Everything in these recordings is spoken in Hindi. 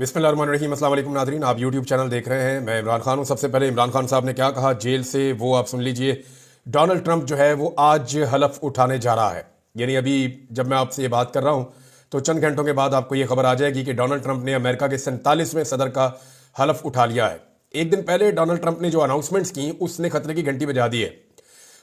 बिस्मिल्लाहिर्रहमानिर्रहीम। अस्सलाम वालेकुम नाज़रीन, आप यूट्यूब चैनल देख रहे हैं। मैं इमरान खान हूँ। सबसे पहले इमरान खान साहब ने क्या कहा जेल से वो आप सुन लीजिए। डोनाल्ड ट्रंप जो है वो आज हलफ उठाने जा रहा है। यानी अभी जब मैं आपसे ये बात कर रहा हूँ तो चंद घंटों के बाद आपको ये खबर आ जाएगी कि डोनाल्ड ट्रंप ने अमेरिका के 47वें सदर का हलफ उठा लिया है। एक दिन पहले डोनाल्ड ट्रंप ने जो अनाउंसमेंट्स की उसने खतरे की घंटी बजा दी है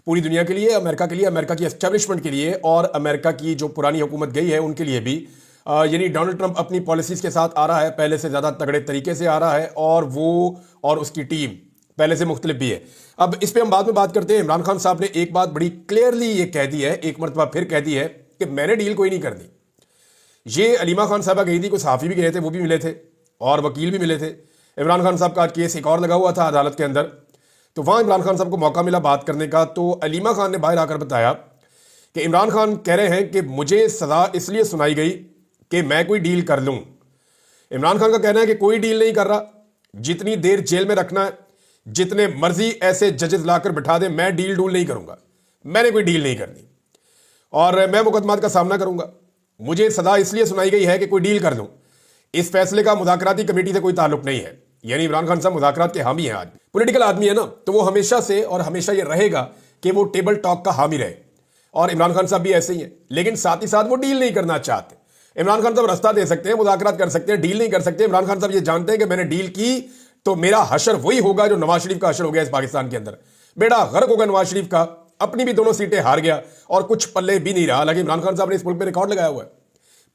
पूरी दुनिया के लिए, अमेरिका की एस्टेब्लिशमेंट के लिए और अमेरिका की जो पुरानी हुकूमत गई है उनके लिए भी। यानी डोनाल्ड ट्रंप अपनी पॉलिसीज के साथ आ रहा है, पहले से ज़्यादा तगड़े तरीके से आ रहा है और वो और उसकी टीम पहले से मुख्तलिफ भी है। अब इस पर हम बाद में बात करते हैं। इमरान खान साहब ने एक बात बड़ी क्लियरली ये कह दी है, एक मरतबा फिर कह दी है कि मैंने डील कोई नहीं करनी। ये अलीमा खान साहबा गई थी, कुछ सहाफ़ी भी गए थे, वो भी मिले थे और वकील भी मिले थे। इमरान खान साहब का आज केस एक और लगा हुआ था अदालत के अंदर, तो वहाँ इमरान खान साहब को मौका मिला बात करने का। तो अलीमा खान ने बाहर आकर बताया कि इमरान खान कह रहे हैं कि मुझे सज़ा इसलिए सुनाई गई कि मैं कोई डील कर लूँ। इमरान खान का कहना है कि कोई डील नहीं कर रहा, जितनी देर जेल में रखना है, जितने मर्जी ऐसे जजेस लाकर बिठा दें, मैं डील डूल नहीं करूँगा, मैंने कोई डील नहीं करनी और मैं मुकदमात का सामना करूँगा। मुझे सज़ा इसलिए सुनाई गई है कि कोई डील कर लूँ। इस फैसले का मुज़ाकराती कमेटी से कोई ताल्लुक नहीं है। यानी इमरान खान साहब मुज़ाकरात के हामी हैं। आज पॉलिटिकल आदमी है ना, तो वो हमेशा से और हमेशा ये रहेगा कि वो टेबल टॉक का हामी रहे और इमरान खान साहब भी ऐसे ही हैं। लेकिन साथ ही साथ वो डील नहीं करना चाहते। इमरान खान साहब रास्ता दे सकते हैं, मुज़ाकरात कर सकते हैं, डील नहीं कर सकते। इमरान खान साहब ये जानते हैं कि मैंने डील की तो मेरा हशर वही होगा जो नवाज शरीफ का हशर हो गया इस पाकिस्तान के अंदर। बेड़ा गर्क होगा नवाज शरीफ का, अपनी भी दोनों सीटें हार गया और कुछ पल्ले भी नहीं रहा। हालांकि इमरान खान साहब ने इस मुल्क में रिकॉर्ड लगाया हुआ है,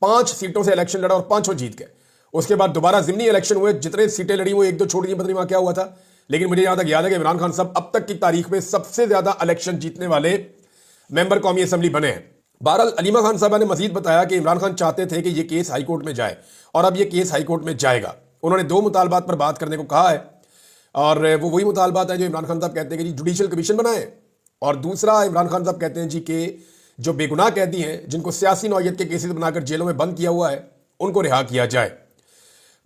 5 सीटों से इलेक्शन लड़ा और 5 जीत गए। उसके बाद दोबारा जिमनी इलेक्शन हुए, जितने सीटें लड़ी वो 1-2 छोड़ दी, पता नहीं वहां क्या हुआ था। लेकिन मुझे यहां तक याद है कि इमरान खान साहब अब तक की तारीख में सबसे ज्यादा इलेक्शन जीतने वाले मेंबर कौमी असेंबली बने हैं। बहरहाल अलीमा खान साहबा ने मजीद बताया कि इमरान खान चाहते थे कि यह केस हाईकोर्ट में जाए और अब यह केस हाईकोर्ट में जाएगा। उन्होंने 2 मुतालबात पर बात करने को कहा है और वो वही मुतालबात है जो इमरान खान साहब कहते हैं कि जी जुडिशल कमीशन बनाए, और दूसरा इमरान खान साहब कहते हैं जी के जो बेगुनाह कैदी हैं जिनको सियासी नौयत के केसेस बनाकर जेलों में बंद किया हुआ है उनको रिहा किया जाए।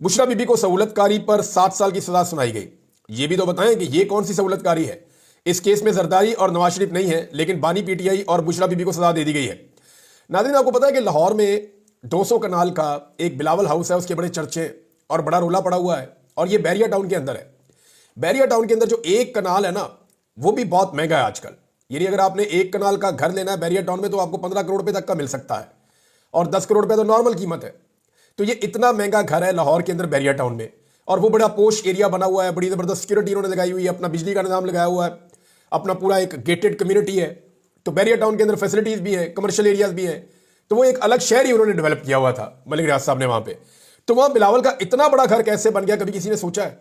बुशरा बीबी को सहूलतकारी पर 7 साल की सजा सुनाई गई। ये भी तो बताएं कि ये कौन सी सहूलतकारी है। इस केस में जरदारी और नवाज शरीफ नहीं है, लेकिन बानी पीटीआई और बुशरा बीबी को सजा दे दी गई है। नाज़रीन, आपको पता है कि लाहौर में 200 कनाल का एक बिलावल हाउस है, उसके बड़े चर्चे और बड़ा रोला पड़ा हुआ है और ये बैरिया टाउन के अंदर है। बैरिया टाउन के अंदर जो एक कनाल है ना, वो भी बहुत महंगा है आजकल। यानी अगर आपने 1 कनाल का घर लेना है बैरिया टाउन में तो आपको 15 करोड़ रुपए तक का मिल सकता है और 10 करोड़ रुपए तो नॉर्मल कीमत है। तो ये इतना महंगा घर है लाहौर के अंदर बैरिया टाउन में, और वो बड़ा पोश एरिया बना हुआ है, बड़ी ज़बरदस्त सिक्योरिटी उन्होंने लगाई हुई है, अपना बिजली का निज़ाम लगाया हुआ है, अपना पूरा एक गेटेड कम्युनिटी है। तो बैरिया टाउन के अंदर फैसिलिटीज़ भी हैं, कमर्शियल एरियाज भी हैं। तो वो एक अलग शहर ही उन्होंने डेवलप किया हुआ था मलिक रियाज साहब ने वहाँ पे। तो वहाँ बिलावल का इतना बड़ा घर कैसे बन गया, कभी किसी ने सोचा है?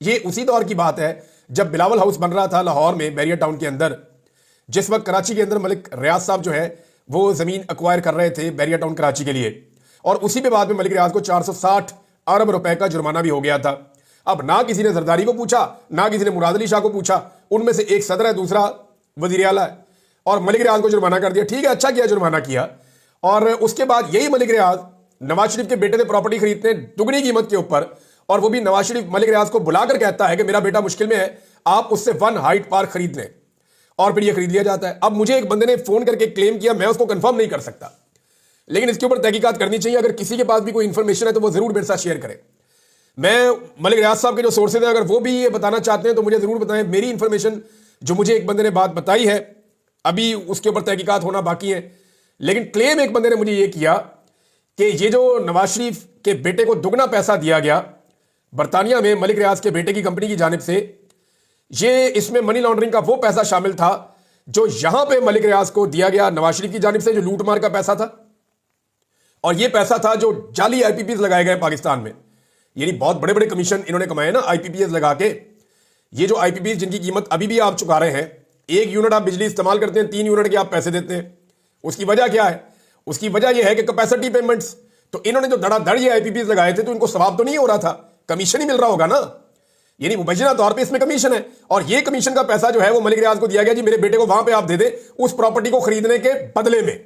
ये उसी दौर की बात है जब बिलावल हाउस बन रहा था लाहौर में बैरिया टाउन के अंदर। जिस वक्त कराची के अंदर मलिक रियाज साहब जो है वो ज़मीन एक्वायर कर रहे थे बैरिया टाउन कराची के लिए, और उसी पे बाद में मलिक रियाज को 460 अरब रुपए का जुर्माना भी हो गया था। अब ना किसी ने जरदारी को पूछा, ना किसी ने मुराद अली शाह को पूछा, उनमें से एक सदर है, दूसरा वजीर आला है, और मलिक रियाज को जुर्माना कर दिया। ठीक है, अच्छा किया, जुर्माना किया। और उसके बाद यही मलिक रियाज नवाज शरीफ के बेटे से प्रॉपर्टी खरीदते हैं दुगनी कीमत के ऊपर, और वो भी नवाज शरीफ मलिक रियाज को बुलाकर कहता है कि मेरा बेटा मुश्किल में है, आप उससे 1 हाइट पार्क खरीद लें, और फिर ये खरीद लिया जाता है। अब मुझे एक बंदे ने फोन करके क्लेम किया, मैं उसको कंफर्म नहीं कर सकता, लेकिन इसके ऊपर तहकीकात करनी चाहिए। अगर किसी के पास भी कोई इंफॉर्मेशन है तो वो जरूर मेरे साथ शेयर करें। मैं मलिक रियाज साहब के जो सोर्सेज हैं अगर वो भी ये बताना चाहते हैं तो मुझे जरूर बताएं। मेरी इंफॉर्मेशन जो मुझे एक बंदे ने बात बताई है, अभी उसके ऊपर तहकीकात होना बाकी है, लेकिन क्लेम एक बंदे ने मुझे ये किया कि ये जो नवाज शरीफ के बेटे को दुगना पैसा दिया गया बरतानिया में मलिक रियाज के बेटे की कंपनी की जानिब से, ये इसमें मनी लॉन्ड्रिंग का वो पैसा शामिल था जो यहां पे मलिक रियाज को दिया गया नवाज शरीफ की जानिब से, जो लूटमार का पैसा था। और ये पैसा था जो जाली आईपीपीएस लगाए गए पाकिस्तान में। यानी बहुत बड़े बड़े कमीशन इन्होंने कमाए ना आईपीपीएस लगा के। ये जो आईपीपीएस जिनकी कीमत अभी भी आप चुका रहे हैं, 1 यूनिट आप बिजली इस्तेमाल करते हैं, 3 यूनिट के आप पैसे देते हैं। उसकी वजह क्या है? उसकी वजह यह है कि कैपेसिटी पेमेंट्स। तो इन्होंने जो धड़ाधड़ ये आईपीपीएस लगाए थे तो इनको सवाब तो नहीं हो रहा था, कमीशन ही मिल रहा होगा ना। यानी मुबैना तौर पे इसमें कमीशन है, और ये कमीशन का पैसा जो है वो मलिक रियाज को दिया गया, जी मेरे बेटे को वहां पे आप दे दे उस प्रॉपर्टी को खरीदने के बदले में।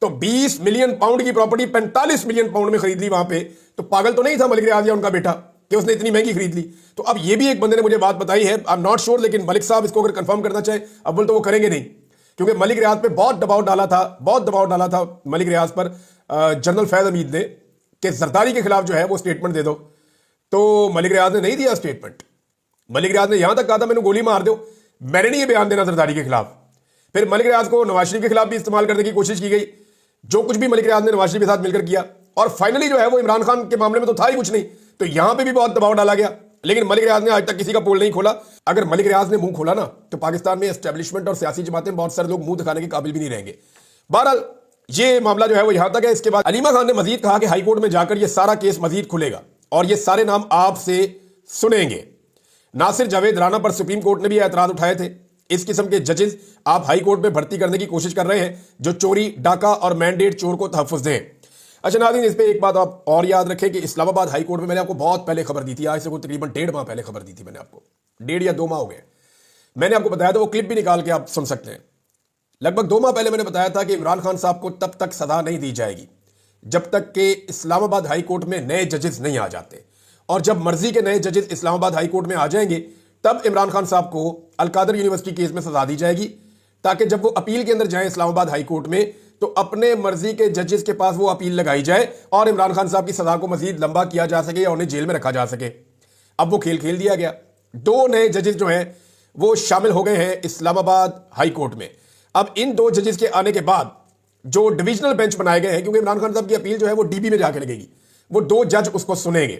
तो 20 मिलियन पाउंड की प्रॉपर्टी 45 मिलियन पाउंड में खरीद ली वहां पे। तो पागल तो नहीं था मलिक रियाज या उनका बेटा कि उसने इतनी महंगी खरीद ली। तो अब ये भी एक बंदे ने मुझे बात बताई है, आई एम नॉट श्योर, लेकिन मलिक साहब इसको अगर कंफर्म करना चाहे, अव्वल तो वो करेंगे नहीं, क्योंकि मलिक रियाज पे बहुत दबाव डाला था मलिक रियाज पर जनरल फैज हमीद ने कि जरदारी के खिलाफ जो है वो स्टेटमेंट दे दो, तो मलिक रियाज ने नहीं दिया स्टेटमेंट। मलिक रियाज ने यहां तक कहा था मैंने गोली मार दो, मैंने नहीं ये बयान देना जरदारी के खिलाफ। फिर मलिक रियाज को नवाज शरीफ के खिलाफ भी इस्तेमाल करने की कोशिश की गई, जो कुछ भी मलिक रियाज ने नवाज शरीफ के साथ मिलकर किया, और फाइनली जो है वो इमरान खान के मामले में तो था ही कुछ नहीं, तो यहां पे भी बहुत दबाव डाला गया। लेकिन मलिक रियाज ने आज तक किसी का पोल नहीं खोला। अगर मलिक रियाज ने मुंह खोला ना तो पाकिस्तान में एस्टेब्लिशमेंट और सियासी जमातें बहुत सारे लोग मुंह दिखाने के काबिल भी नहीं रहेंगे। बहरहाल ये मामला जो है वो यहां तक है। इसके बाद अलीमा खान ने मजीद कहा कि हाईकोर्ट में जाकर ये सारा केस मजीद खुलेगा और ये सारे नाम आपसे सुनेंगे। नासिर जावेद राना पर सुप्रीम कोर्ट ने भी एतराज उठाए थे। इस किस्म के जजेस आप हाई कोर्ट में भर्ती करने की कोशिश कर रहे हैं जो चोरी, डाका और मैंडेट चोर को तहफ्फुज दें। अच्छा नाज़रीन, इस पे एक बात आप और याद रखें कि इस्लामाबाद हाई कोर्ट में मैंने आपको बहुत पहले खबर दी थी, आज से कोई तकरीबन 1.5 माह पहले खबर दी थी मैंने आपको, 1.5 या 2 माह हो गए। मैंने आपको बताया था, वो क्लिप भी निकाल के आप सुन सकते हैं। लगभग 2 माह पहले मैंने बताया था कि इमरान खान साहब को तब तक सजा नहीं दी जाएगी जब तक कि इस्लामाबाद हाई कोर्ट में नए जजेस नहीं आ जाते, और जब मर्जी के नए जजेस इस्लामाबाद हाई कोर्ट में आ जाएंगे तब इमरान खान साहब को अलकादर यूनिवर्सिटी केस में सजा दी जाएगी, ताकि जब वो अपील के अंदर जाएं इस्लामाबाद हाई कोर्ट में तो अपने मर्जी के जजेस के पास वो अपील लगाई जाए और इमरान खान साहब की सजा को मजीद लंबा किया जा सके या उन्हें जेल में रखा जा सके। अब वो खेल खेल दिया गया। 2 नए जजेस जो हैं वो शामिल हो गए हैं इस्लामाबाद हाई कोर्ट में। अब इन 2 जजेस के आने के बाद जो डिविजनल बेंच बनाए गए हैं, क्योंकि इमरान खान साहब की अपील जो है वो डीबी में जाके लगेगी, वो 2 जज उसको सुनेंगे।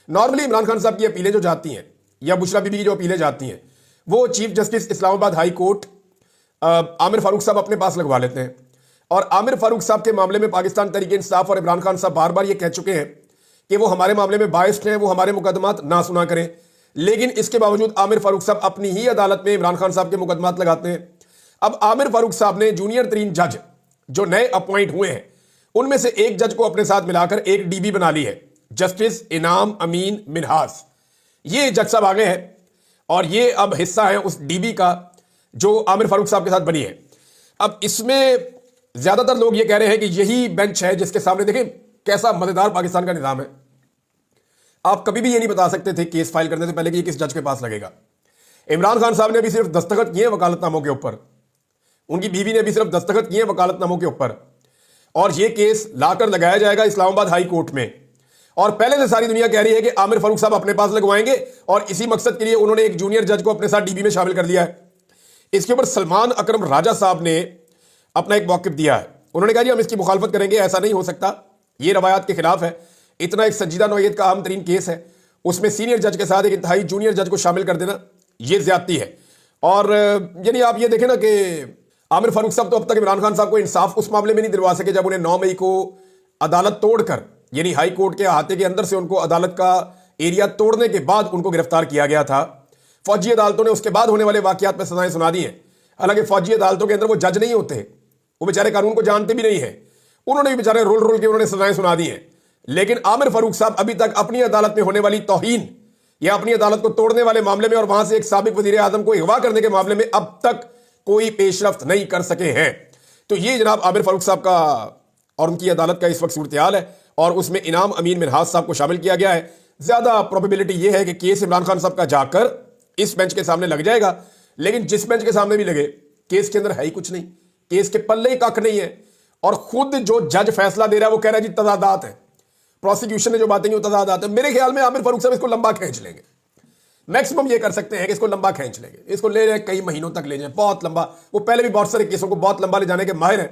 नॉर्मली इमरान खान साहब की अपीलें जो जाती हैं या बुशरा बीबी की जो अपीलें जाती हैं वो chief justice Islamabad high court Aamir Farooq साहब अपने पास लगवा लेते हैं। और आमिर फारूक साहब के मामले में पाकिस्तान तहरीक इंसाफ और इमरान खान साहब बार बार ये कह चुके हैं कि वो हमारे मामले में बायस्ड हैं, वो हमारे मुकदमात ना सुना करें। लेकिन इसके बावजूद आमिर फारूक साहब अपनी ही अदालत में इमरान खान साहब के मुकदमात लगाते हैं। अब आमिर फारूक साहब ने जूनियर तरीन जज जो नए अपॉइंट हुए हैं उनमें से एक जज को अपने साथ मिलाकर एक डीबी बना ली है, जस्टिस इनाम अमीन मिनहास। ये जज साहब आ गए हैं और ये अब हिस्सा है उस डीबी का जो आमिर फारूक साहब के साथ बनी है। अब इसमें ज्यादातर लोग ये कह रहे हैं कि यही बेंच है जिसके सामने देखें कैसा मजेदार पाकिस्तान का निजाम है। आप कभी भी ये नहीं बता सकते थे केस फाइल करने से पहले कि ये किस जज के पास लगेगा। इमरान खान साहब ने अभी सिर्फ दस्तखत किए वकालतनामों के ऊपर, उनकी बीवी ने भी सिर्फ दस्तखत किए वकालतनामों के ऊपर, और यह केस लाकर लगाया जाएगा इस्लामाबाद हाई कोर्ट में। और पहले से सारी दुनिया कह रही है कि आमिर फारूक साहब अपने पास लगवाएंगे और इसी मकसद के लिए उन्होंने एक जूनियर जज को अपने साथ डीबी में शामिल कर लिया है। इसके ऊपर सलमान अकरम राजा साहब ने अपना एक मौक़िफ़ दिया है। उन्होंने कहा जी हम इसकी मुखालफत करेंगे, ऐसा नहीं हो सकता, ये रवायात के खिलाफ है। इतना एक संजीदा नौयत का अहम तरीन केस है, उसमें सीनियर जज के साथ एक इंतहाई जूनियर जज को शामिल कर देना ये ज्यादती है। और यानी आप ये देखें ना कि आमिर फारूक साहब तो अब तक इमरान खान साहब को इंसाफ उस मामले में नहीं दिलवा सके जब उन्हें 9 मई को अदालत तोड़कर, यानी हाई कोर्ट के अहाते के अंदर से उनको अदालत का एरिया तोड़ने के बाद उनको गिरफ्तार किया गया था। फौजी अदालतों ने उसके बाद होने वाले वाकयात में सजाएं सुना दी हैं। हालांकि फौजी अदालतों के अंदर वो जज नहीं होते, वो बेचारे कानून को जानते भी नहीं है, उन्होंने भी बेचारे रोल रोल के उन्होंने सजाएं सुना दी हैं। लेकिन आमिर फारूक साहब अभी तक अपनी अदालत में होने वाली तौहीन या अपनी अदालत को तोड़ने वाले मामले में और वहां से एक साबिक वजीर आजम को अगवा करने के मामले में अब तक कोई पेशरफ्त नहीं कर सके हैं। तो ये जनाब आमिर फारूक साहब का और उनकी अदालत का इस वक्त सूरत हाल है, और उसमें इनाम अमीन मिनहास साहब को शामिल किया गया है। ज्यादा प्रोबेबिलिटी यह है कि केस इमरान खान साहब का जाकर इस बेंच के सामने लग जाएगा। लेकिन जिस बेंच के सामने भी लगे, केस के अंदर है ही कुछ नहीं, केस के पल्ले ही कख नहीं है, और खुद जो जज फैसला दे रहा है वो कह रहा है जी तजादात है, प्रोसिक्यूशन ने जो बातें की वो तजादात है। मेरे ख्याल में आमिर फारूक साहब इसको लंबा खींच लेंगे, मैक्सिमम ये कर सकते हैं कि इसको लंबा खींच लेंगे, इसको ले जाए कई महीनों तक ले जाए, बहुत लंबा। वो पहले भी बहुत सारे केसों को बहुत लंबा ले जाने के माहिर है।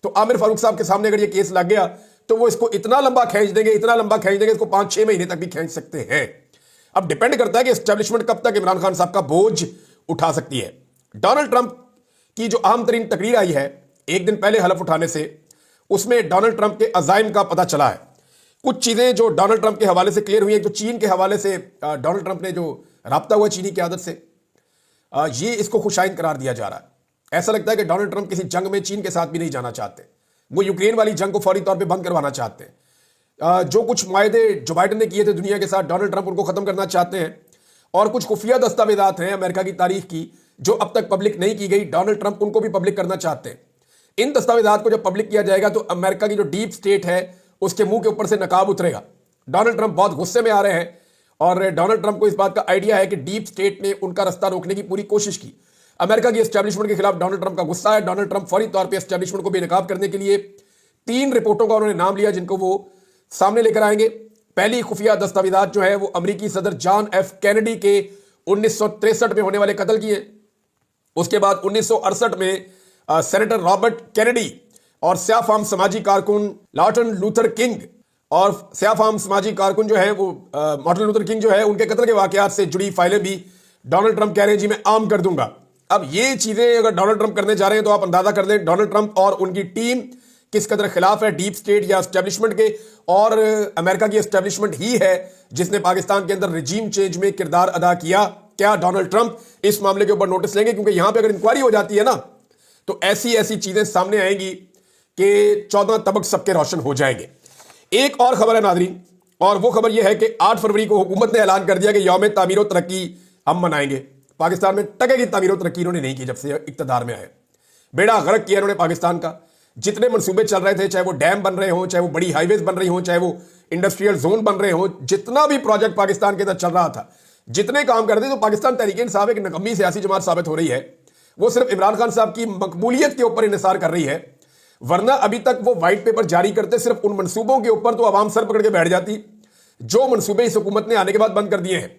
तो आमिर फारूक साहब के सामने अगर ये केस लग गया तो वो इसको इतना लंबा खींच देंगे, इतना लंबा खींच देंगे, इसको 5-6 महीने तक भी खींच सकते हैं। अब डिपेंड करता है कि एस्टेब्लिशमेंट कब तक इमरान खान साहब का बोझ उठा सकती है। डोनाल्ड ट्रंप की जो अहम तरीन तकरीर आई है एक दिन पहले हलफ उठाने से, उसमें डोनाल्ड ट्रंप के अजाइम का पता चला है। कुछ चीजें जो डोनाल्ड ट्रंप के हवाले से क्लियर हुई है, जो चीन के हवाले से डोनाल्ड ट्रंप ने जो राब्ता हुआ चीनी क़यादत से, ये इसको खुशाइन करार दिया जा रहा है। ऐसा लगता है कि डोनाल्ड ट्रंप किसी जंग में चीन के साथ भी नहीं जाना चाहते, वो यूक्रेन वाली जंग को फौरी तौर पे बंद करवाना चाहते हैं। जो कुछ मायदे जो बाइडन ने किए थे दुनिया के साथ, डोनाल्ड ट्रंप उनको खत्म करना चाहते हैं। और कुछ खुफिया दस्तावेजात हैं अमेरिका की तारीख की जो अब तक पब्लिक नहीं की गई, डोनाल्ड ट्रंप उनको भी पब्लिक करना चाहते हैं। इन दस्तावेजात को जब पब्लिक किया जाएगा तो अमेरिका की जो डीप स्टेट है उसके मुंह के ऊपर से नकाब उतरेगा। डोनाल्ड ट्रंप बहुत गुस्से में आ रहे हैं और डोनाल्ड ट्रंप को इस बात का आइडिया है कि डीप स्टेट ने उनका रास्ता रोकने की पूरी कोशिश की। अमेरिका की एस्टेब्लिशमेंट के खिलाफ डोनाल्ड ट्रंप का गुस्सा है। डोनाल्ड ट्रंप फौरी तौर पर एस्टेब्लिशमेंट को बेनकाब करने के लिए 3 रिपोर्टों का उन्होंने नाम लिया जिनको वो सामने लेकर आएंगे। पहली खुफिया दस्तावेजात जो है वो अमेरिकी सदर जॉन एफ कैनेडी के 1963 में होने वाले कत्ल की है। उसके बाद 1968 में सेनेटर रॉबर्ट कैनेडी और स्याफाम समाजी कारकुन मार्टिन लूथर किंग और स्याफाम समाजी कारकुन जो है वो मार्टिन लूथर किंग जो है उनके कत्ल के वाकयात से जुड़ी फाइलें भी डोनाल्ड ट्रंप कह रहे हैं जी मैं आम कर दूंगा। अब ये चीजें अगर डोनाल्ड ट्रंप करने जा रहे हैं तो आप अंदाजा कर लें डोनाल्ड ट्रंप और उनकी टीम किस कदर खिलाफ है डीप स्टेट या एस्टेब्लिशमेंट के, और अमेरिका की एस्टेब्लिशमेंट ही है जिसने पाकिस्तान के अंदर रिजीम चेंज में किरदार अदा किया। क्या डोनाल्ड ट्रंप इस मामले के ऊपर नोटिस लेंगे? क्योंकि यहां पे अगर इंक्वायरी हो जाती है ना तो ऐसी ऐसी चीजें सामने आएंगी कि 14 तबक सबके रोशन हो जाएंगे। एक और खबर है नाज़रीन, और वो खबर यह है कि 8 फरवरी को हुकूमत ने ऐलान कर दिया कि यौम तामीर और तरक्की हम मनाएंगे। पाकिस्तान में टके की तामीर और तरक्की इन्होंने नहीं की जब से इक्तदार में आए। बेड़ा गर्क किया इन्होंने पाकिस्तान का। जितने मंसूबे चल रहे थे, चाहे वो डैम बन रहे हों, चाहे वो बड़ी हाईवेज बन रही हों, चाहे वो इंडस्ट्रियल जोन बन रहे हों, जितना भी प्रोजेक्ट पाकिस्तान के अंदर चल रहा था, जितने काम कर रहे थे, तो पाकिस्तान तहरीक-ए-इंसाफ एक नकम्मी सियासी जमात साबित हो रही है। वो सिर्फ इमरान खान साहब की मकबूलियत के ऊपर इन्हिसार कर रही है, वरना अभी तक वो व्हाइट पेपर जारी करते सिर्फ उन मंसूबों के ऊपर तो आवाम सर पकड़ के बैठ जाती जो मंसूबे इस हुकूमत ने आने के बाद बंद कर दिए हैं।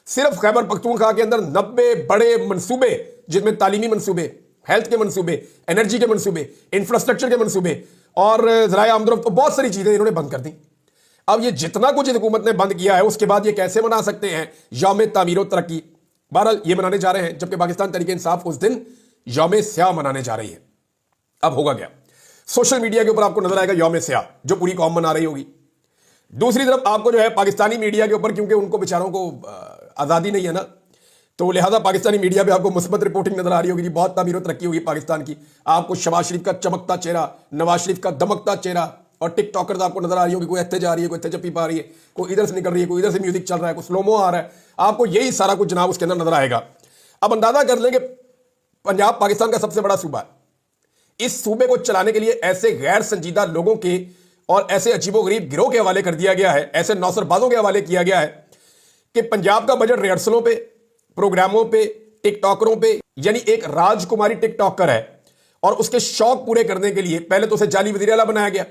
सिर्फ खैबर पख्तूनख्वा के अंदर 90 बड़े मंसूबे, जिसमें तालीमी मंसूबे, हेल्थ के मंसूबे, एनर्जी के मंसूबे, इंफ्रास्ट्रक्चर के मंसूबे और ज़राए आमदरफ्त, तो बहुत सारी चीजें इन्होंने बंद कर दी। अब ये जितना कुछ इस हुकूमत ने बंद किया है उसके बाद ये कैसे मना सकते हैं यौम तामीर और तरक्की? बहरहाल ये मनाने जा रहे हैं, जबकि पाकिस्तान तहरीक इंसाफ उस दिन यौम स्याह मनाने जा रही है। अब होगा क्या? सोशल मीडिया के ऊपर आपको नजर आएगा यौम स्याह जो पूरी कौम मना रही होगी। दूसरी तरफ आपको जो है पाकिस्तानी मीडिया के ऊपर, क्योंकि उनको बेचारों को आज़ादी नहीं है ना, तो लिहाजा पाकिस्तानी मीडिया पे आपको मुस्बत रिपोर्टिंग नजर आ रही होगी, बहुत तामीर और तरक्की होगी पाकिस्तान की। आपको शहबाज शरीफ का चमकता चेहरा, नवाज शरीफ का दमकता चेहरा, और टिकटॉकर्स आपको नजर आ रही होगी, कोई इत्ते जा रही है, कोई इत्ते चप्पी पा रही है, कोई इधर से निकल रही है, कोई इधर से म्यूजिक चल रहा है, कोई स्लोमो आ रहा है। आपको यही सारा कुछ जनाब उसके अंदर नजर आएगा। अब अंदाजा कर लें कि पंजाब पाकिस्तान का सबसे बड़ा सूबा है। इस सूबे को चलाने के लिए ऐसे गैर संजीदा लोगों के और ऐसे अजीबोगरीब गिरोह के हवाले कर दिया गया है, ऐसे नौसरबाजों के हवाले किया गया है कि पंजाब का बजट रिहर्सलों पे, प्रोग्रामों पे, टिकटॉकरों पे, यानी एक राजकुमारी टिकटॉकर है और उसके शौक पूरे करने के लिए पहले तो उसे जाली वज़ीर आला बनाया गया,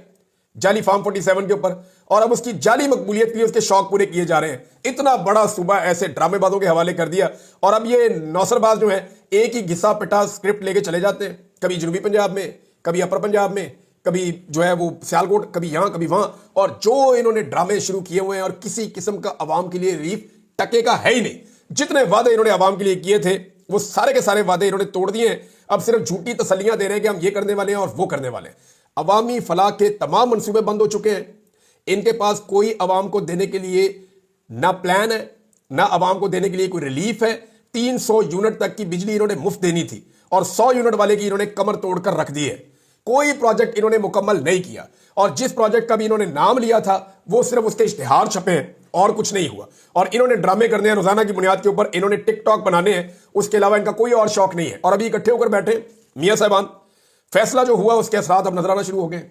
जाली फार्म 47 के ऊपर, और अब उसकी जाली मकबूलियत के लिए उसके शौक पूरे किए जा रहे हैं। इतना बड़ा सूबा ऐसे ड्रामेबाजों के हवाले कर दिया, और अब ये नौसरबाज जो है एक ही घिसा पिटा स्क्रिप्ट लेके चले जाते हैं, कभी जनूबी पंजाब में, कभी अपर पंजाब में, कभी जो है वो सियालकोट, कभी यहां कभी वहां, और जो इन्होंने ड्रामे शुरू किए हुए हैं और किसी किस्म का अवाम के लिए रिलीफ टके का है ही नहीं। जितने वादे इन्होंने अवाम के लिए किए थे वो सारे के सारे वादे इन्होंने तोड़ दिए हैं। अब सिर्फ झूठी तसल्लियां दे रहे हैं कि हम ये करने वाले हैं और वो करने वाले हैं। अवामी फलाह के तमाम मंसूबे बंद हो चुके हैं। इनके पास कोई अवाम को देने के लिए ना प्लान है, ना अवाम को देने के लिए कोई रिलीफ है। 300 यूनिट तक की बिजली इन्होंने मुफ्त देनी थी और 100 यूनिट वाले की इन्होंने कमर तोड़कर रख दी है। कोई प्रोजेक्ट इन्होंने मुकम्मल नहीं किया, और जिस प्रोजेक्ट का भी इन्होंने नाम लिया था वो सिर्फ उसके इश्तिहार छपे हैं और कुछ नहीं हुआ। और इन्होंने ड्रामे करने हैं रोजाना की बुनियाद के ऊपर, इन्होंने टिकटॉक बनाने हैं, उसके अलावा इनका कोई और शौक नहीं है। और अभी इकट्ठे होकर बैठे मियां साहबान, फैसला जो हुआ उसके असरात अब नजर आना शुरू हो गए।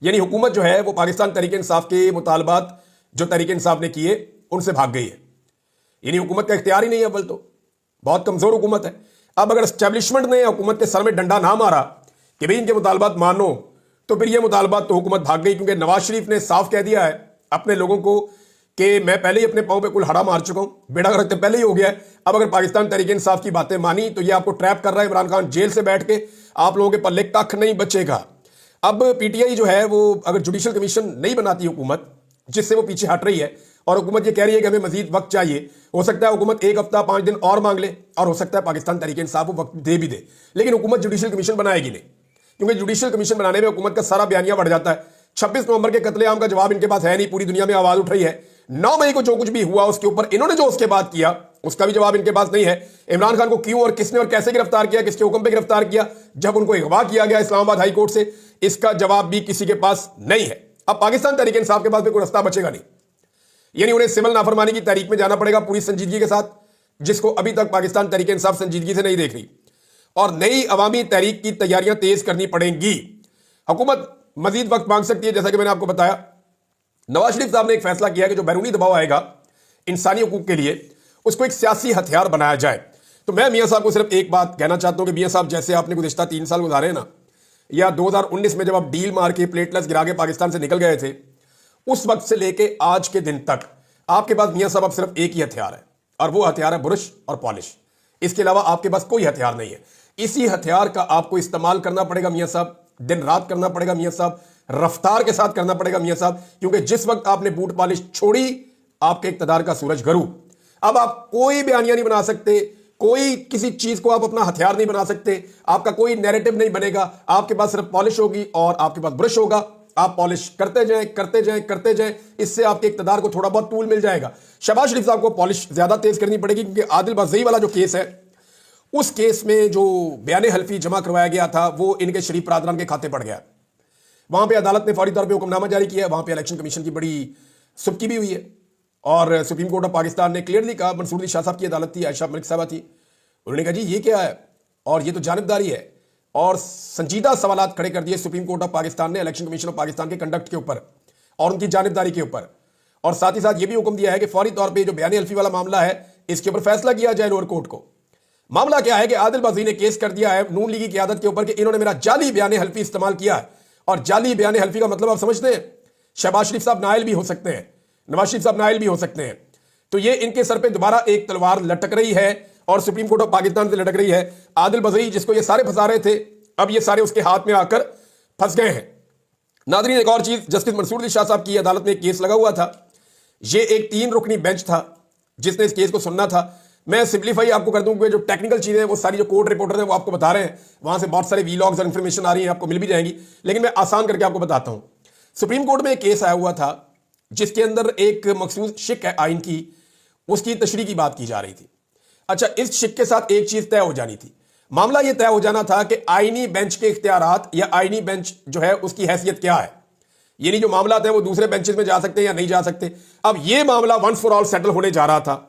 यानी हुकूमत जो है वो पाकिस्तान तहरीक इंसाफ के मुतालबात जो तहरीक इंसाफ ने किए उनसे भाग गई है। यानी हुकूमत का इख्तियार ही नहीं है, अव्वल तो बहुत कमजोर हुकूमत है। अब अगर एस्टेब्लिशमेंट ने हुकूमत के सर में डंडा ना मारा कि भाई इनके मुतालबात मानो, तो फिर ये मुतालबात तो हुकूमत भाग गई, क्योंकि नवाज शरीफ ने साफ कह दिया है अपने लोगों को कि मैं पहले ही अपने पांव पे कुल्हाड़ा मार चुका हूं, बेड़ा गर्क पहले ही हो गया है। अब अगर पाकिस्तान तहरीक इंसाफ की बातें मानी तो ये आपको ट्रैप कर रहा है इमरान खान, जेल से बैठ के आप लोगों के पल्ले कख नहीं बचेगा। अब पीटीआई जो है वो अगर जुडिशल कमीशन नहीं बनाती हुकूमत, जिससे वो पीछे हट रही है, और हुकूमत ये कह रही है कि हमें मजीद वक्त चाहिए, हो सकता है हुकूमत 1 हफ्ता 5 दिन और मांग ले, और हो सकता है पाकिस्तान तहरीक इंसाफ वो वक्त दे भी दे, लेकिन हुकूमत जुडिशल कमीशन बनाएगी नहीं, क्योंकि जुडिशल कमीशन बनाने में हुकूमत का सारा बयानिया बढ़ जाता है। 26 नवंबर के कत्लेआम का जवाब इनके पास है नहीं, पूरी दुनिया में आवाज उठ रही है। 9 मई को जो कुछ भी हुआ उसके ऊपर इन्होंने जो उसके बाद किया उसका भी जवाब इनके पास नहीं है। इमरान खान को क्यों और किसने और कैसे गिरफ्तार किया, किसके हुक्म पे गिरफ्तार किया, जब उनको अगवा किया गया इस्लामाबाद हाई कोर्ट से, इसका जवाब भी किसी के पास नहीं है। अब पाकिस्तान तहरीक इंसाफ के पास भी कोई रास्ता बचेगा नहीं, यानी उन्हें सिविल नाफरमानी की तारीख में जाना पड़ेगा पूरी संजीदगी के साथ, जिसको अभी तक पाकिस्तान तहरीक इंसाफ संजीदगी से नहीं देख रही, और नई अवामी तहरीक की तैयारियां तेज करनी पड़ेंगी। हुकूमत मजीद वक्त मांग सकती है, जैसा कि मैंने आपको बताया। नवाज शरीफ साहब ने एक फैसला किया कि जो बैरूनी दबाव आएगा इंसानी हुकूक के लिए, उसको एक सियासी हथियार बनाया जाए। तो मैं मियां साहब को सिर्फ एक बात कहना चाहता हूं कि मियां साहब, जैसे आपने गुज़िश्ता 3 साल गुजारे ना, या 2019 में जब आप डील मार के प्लेटलेस गिरा के पाकिस्तान से निकल गए थे, उस वक्त से लेके आज के दिन तक आपके पास मियां साहब अब सिर्फ एक ही हथियार है, और वो हथियार है ब्रश और पॉलिश। इसके अलावा आपके पास कोई हथियार नहीं है। इसी हथियार का आपको इस्तेमाल करना पड़ेगा मियां साहब, दिन रात करना पड़ेगा मियां साहब, रफ्तार के साथ करना पड़ेगा मियां साहब, क्योंकि जिस वक्त आपने बूट पॉलिश छोड़ी, आपके इक्तदार का सूरज गरू। अब आप कोई बयानिया नहीं बना सकते, कोई किसी चीज को आप अपना हथियार नहीं बना सकते, आपका कोई नैरेटिव नहीं बनेगा। आपके पास सिर्फ पॉलिश होगी और आपके पास ब्रश होगा। आप पॉलिश करते जाएं, करते जाएं, करते जाएं, इससे आपके इक्तदार को थोड़ा बहुत टूल मिल जाएगा। शहबाज शरीफ साहब को पॉलिश ज्यादा तेज करनी पड़ेगी, क्योंकि आदिल बाज़ई वाला जो केस है, उस केस में जो बयान हल्फी जमा करवाया गया था वो इनके शरीफ बरादरान के खाते पड़ गया। वहां पे अदालत ने फौरी तौर पे हुक्मनामा जारी किया। वहां पे इलेक्शन कमीशन की बड़ी सुबकी भी हुई है, और सुप्रीम कोर्ट ऑफ पाकिस्तान ने क्लियरली कहा, मंसूर अली शाह साहब की अदालत थी, आयशा मलिक साहबा थी, उन्होंने कहा जी ये क्या है, और ये तो जानिबदारी है, और संजीदा सवालात खड़े कर दिए सुप्रीम कोर्ट ऑफ पाकिस्तान ने इलेक्शन कमीशन ऑफ पाकिस्तान के कंडक्ट के ऊपर और उनकी जानिबदारी के ऊपर। और साथ ही साथ ये भी हुक्म दिया है कि फौरी तौर पर जो बयान हल्फी वाला मामला है, इसके ऊपर फैसला किया जाए लोअर कोर्ट को। मामला क्या है कि आदिल बाज़ई ने केस कर दिया है नून लीगी क़यादत के ऊपर कि इन्होंने मेरा जाली बयान हल्फी इस्तेमाल किया है। और जाली बयान हल्फी का मतलब आप समझते हैं, शहबाज शरीफ साहब नाइल भी हो सकते हैं, नवाज शरीफ साहब नाइल भी हो सकते हैं। तो ये इनके सर पे दोबारा एक तलवार लटक रही है और सुप्रीम कोर्ट ऑफ पाकिस्तान से लटक रही है। आदिल बाज़ई जिसको ये सारे फंसा रहे थे, अब ये सारे उसके हाथ में आकर फंस गए हैं। नाज़रीन, एक और चीज, जस्टिस मंसूर अली शाह साहब की अदालत में एक केस लगा हुआ था। ये एक 3 रुकनी बेंच था जिसने इस केस को सुनना था। मैं सिंप्लीफाई आपको कर दूं कि जो टेक्निकल चीजें वो सारी जो कोर्ट रिपोर्टर हैं वो आपको बता रहे हैं, वहां से बहुत सारे वीलॉग्स और इन्फॉर्मेशन आ रही है, आपको मिल भी जाएंगी, लेकिन मैं आसान करके आपको बताता हूं। सुप्रीम कोर्ट में एक केस आया हुआ था जिसके अंदर एक मखसूस शिक है आइन की, उसकी तशरीह की बात की जा रही थी। अच्छा, इस शिक के साथ एक चीज तय हो जानी थी। मामला यह तय हो जाना था कि आईनी बेंच के इख्तियारात या आईनी बेंच जो है उसकी हैसियत क्या है, यानी जो मामला है वो दूसरे बेंचेस में जा सकते हैं या नहीं जा सकते। अब यह मामला वंस फॉर ऑल सेटल होने जा रहा था।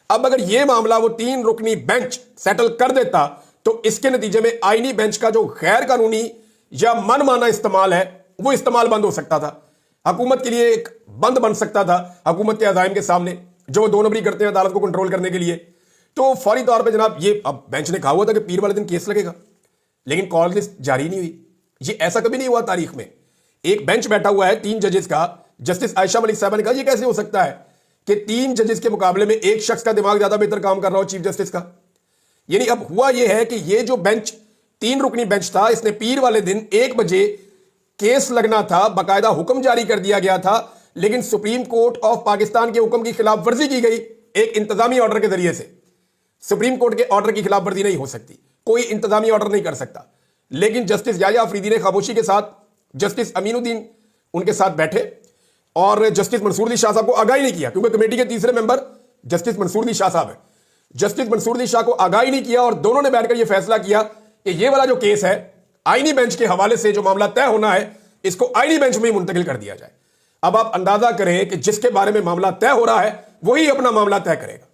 अब अगर यह मामला वो 3 रुकनी बेंच सेटल कर देता तो इसके नतीजे में आईनी बेंच का जो गैर कानूनी या मनमाना इस्तेमाल है वो इस्तेमाल बंद हो सकता था। हुकूमत के लिए एक बंद बन सकता था हुकूमत के अज़ाइम के सामने, जो 2 नंबरी करते हैं अदालत को कंट्रोल करने के लिए। तो फौरी तौर पे जनाब ये अब बेंच ने कहा हुआ था कि पीर वाले दिन केस लगेगा, लेकिन कॉल लिस्ट जारी नहीं हुई। ये ऐसा कभी नहीं हुआ तारीख में। एक बेंच बैठा हुआ है 3 जजेस का। जस्टिस आयशा मलिक साहबा ने कहा यह कैसे हो सकता है कि 3 जजेस के मुकाबले में एक शख्स का दिमाग ज्यादा बेहतर काम कर रहा हो, चीफ जस्टिस का। यानी अब हुआ यह है कि ये जो बेंच 3 रुकनी बेंच था, इसने पीर वाले दिन 1 बजे केस लगना था, बाकायदा हुक्म जारी कर दिया गया था, लेकिन सुप्रीम कोर्ट ऑफ पाकिस्तान के हुक्म की खिलाफ वर्जी की गई एक इंतजामी ऑर्डर के जरिए से। सुप्रीम कोर्ट के ऑर्डर की खिलाफ वर्जी नहीं हो सकती, कोई इंतजामी ऑर्डर नहीं कर सकता। लेकिन जस्टिस याया अफरीदी ने खामोशी के साथ जस्टिस अमीनुद्दीन उनके साथ बैठे और जस्टिस मंसूर अली शाह साहब को आगाही नहीं किया, क्योंकि कमेटी के तीसरे मेंबर जस्टिस मंसूर अली शाह साहब है। जस्टिस मंसूर अली शाह को आगाही नहीं किया और दोनों ने बैठकर यह फैसला किया कि यह वाला जो केस है आईनी बेंच के हवाले से जो मामला तय होना है, इसको आईनी बेंच में मुंतकिल कर दिया जाए। अब आप अंदाजा करें कि जिसके बारे में मामला तय हो रहा है वही अपना मामला तय करेगा।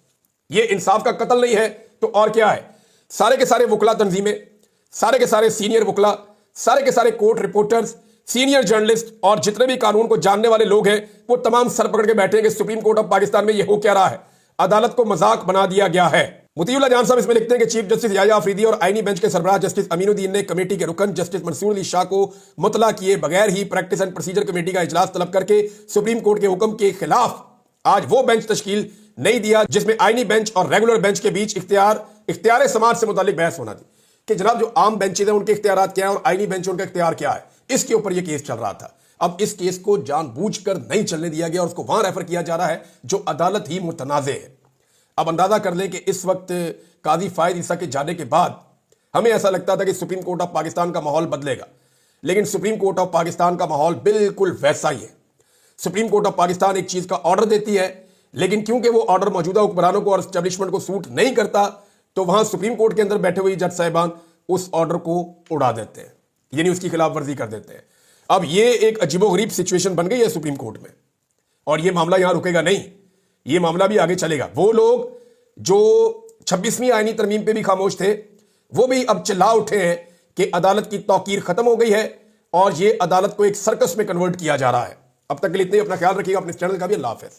यह इंसाफ का कत्ल नहीं है तो और क्या है। सारे के सारे वकला तंजीमें, सारे के सारे सीनियर वकला, सारे के सारे कोर्ट रिपोर्टर्स, सीनियर जर्नलिस्ट और जितने भी कानून को जानने वाले लोग हैं वो तमाम सर पकड़ के बैठे हैं कि सुप्रीम कोर्ट ऑफ पाकिस्तान में यह हो क्या रहा है, अदालत को मजाक बना दिया गया है। मुतीउल्लाह जान साहब इसमें लिखते हैं कि चीफ जस्टिस याया अफरीदी और आईनी बेंच के सरबराह जस्टिस अमीनुद्दीन ने कमेटी के रुकन जस्टिस मंसूर अली शाह को मुतला किए बगैर ही प्रैक्टिस एंड प्रोसीजर कमेटी का इजलास तलब करके सुप्रीम कोर्ट के हुक्म के खिलाफ आज वो बेंच तश्कील नहीं दिया जिसमें आईनी बेंच और रेगुलर बेंच के बीच इख्तियार समाज से मुतालिक बहस होना थी कि जनाब जो आम बेंचेज हैं उनके इख्तियारात क्या है और आईनी बेंच उनका इख्तियार क्या है। इसके ऊपर यह केस चल रहा था। अब इस केस को जानबूझकर नहीं चलने दिया गया और उसको वहां रेफर किया जा रहा है जो अदालत ही मुतनाज़े है। अब अंदाजा कर लें कि इस वक्त काजी फायद ईसा के जाने के बाद हमें ऐसा लगता था कि सुप्रीम कोर्ट ऑफ पाकिस्तान का माहौल बदलेगा, लेकिन सुप्रीम कोर्ट ऑफ पाकिस्तान का माहौल बिल्कुल वैसा ही है। सुप्रीम कोर्ट ऑफ पाकिस्तान एक चीज का ऑर्डर देती है, लेकिन क्योंकि वो ऑर्डर मौजूदा हुक्मरानों को और एस्टेब्लिशमेंट को सूट नहीं करता, तो वहां सुप्रीम कोर्ट के अंदर बैठे हुए जज साहिबान उस ऑर्डर को उड़ा देते हैं, यानी उसकी खिलाफ वर्जी कर देते हैं। अब ये एक अजीबोगरीब सिचुएशन बन गई है सुप्रीम कोर्ट में, और ये मामला यहां रुकेगा नहीं, ये मामला भी आगे चलेगा। वो लोग जो 26वीं आईनी तरमीम पे भी खामोश थे, वो भी अब चिल्ला उठे हैं कि अदालत की तौकीर खत्म हो गई है और ये अदालत को एक सर्कस में कन्वर्ट किया जा रहा है। अब तक के लिए इतने, अपना ख्याल रखिएगा, अपने चैनल का भी। अल्लाह हाफ़िज़।